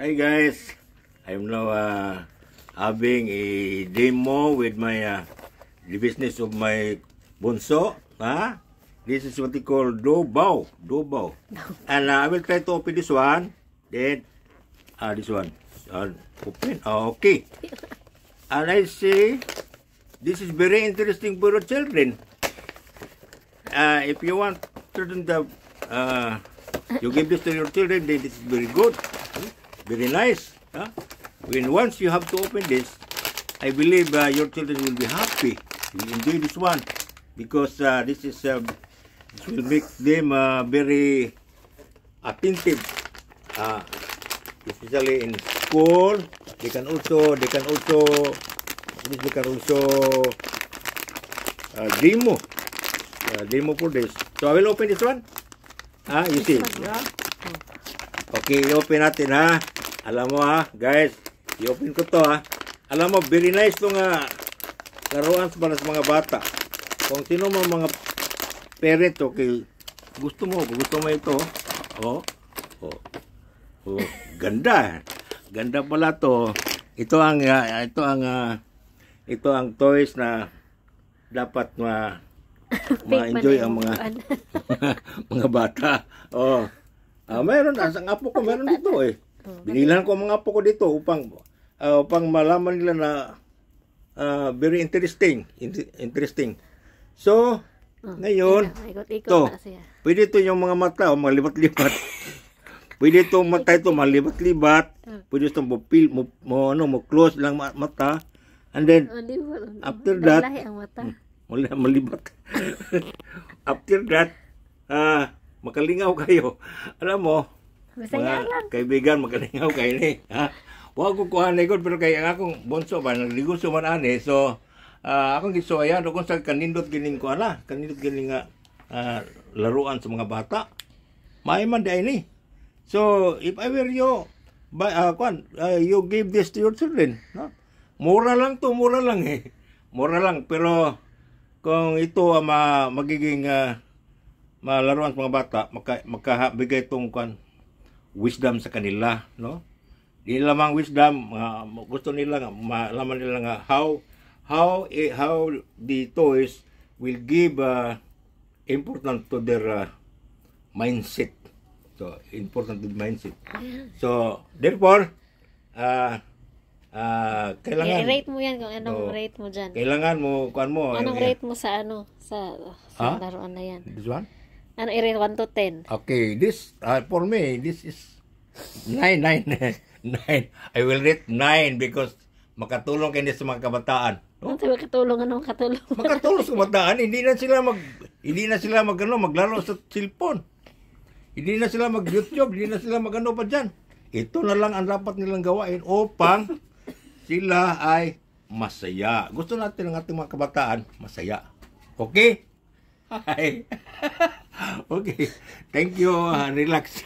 Hi guys, I'm now having a demo with my the business of my bunso. This is what they call Dobao. And I will try to open this one. Then this one. Open. Okay. And I say this is very interesting for the children. If you want children to you give this to your children, then this is very good. Very nice. When once you have to open this, I believe your children will be happy. Will enjoy this one because this will make them very attentive. Especially in school, they can also demo for this. So I will open this one. You see. Okay, i-open natin Alam mo guys, i-open ko to Alam mo, very nice tong laruan para sa mga bata. Kung sino mga parent, okay, gusto mo ito. Ganda. Ganda pala to. Ito ang toys na dapat ma-enjoy ang mga bata. Mayroon ang apo ko, meron dito Binilan ko mga apo ko dito upang malaman nila na very interesting. So, ngayon, pwede ito yung mga mata, malibat-libat. Pwede itong mata ito, malibat-libat. Pwede itong mo-close lang mata. And then, after that, malibat. After that, makalingaw kayo. Alam mo, mga kaibigan, makalingaw kayo Huwag ko kuhan na pero kaya akong bonso ba, nagligoso man So, akong gisuayan, kung sa kanindot gining ko kanindot gining laruan sa mga bata. Maiman di ini. So, if I were you, you give this to your children. Mura lang to, mura lang Mura lang, pero kung ito magiging malaruan sa mga bata, makabigay itong wisdom sa kanila, no? Di lamang wisdom, gusto nila malaman nila nga how the toys will give important to their mindset. So, important to the mindset. So, therefore, kailangan i-rate mo yan kung anong rate mo dyan. Kailangan mo, anong rate mo sa sa laruan na yan? This one? Ano i-rate 1 to 10? Okay, this for me this is 9. I will rate 9 because makatulong kayo sa mga kabataan. Ano makatulong? Makatulong sa kabataan, hindi na sila maglaro sa cellphone. Hindi na sila mag-YouTube, hindi na sila magano pa diyan. Ito na lang ang dapat nilang gawain upang sila ay masaya. Gusto natin ng ating mga kabataan masaya. Okay? Hi. Okay. Thank you. Relax.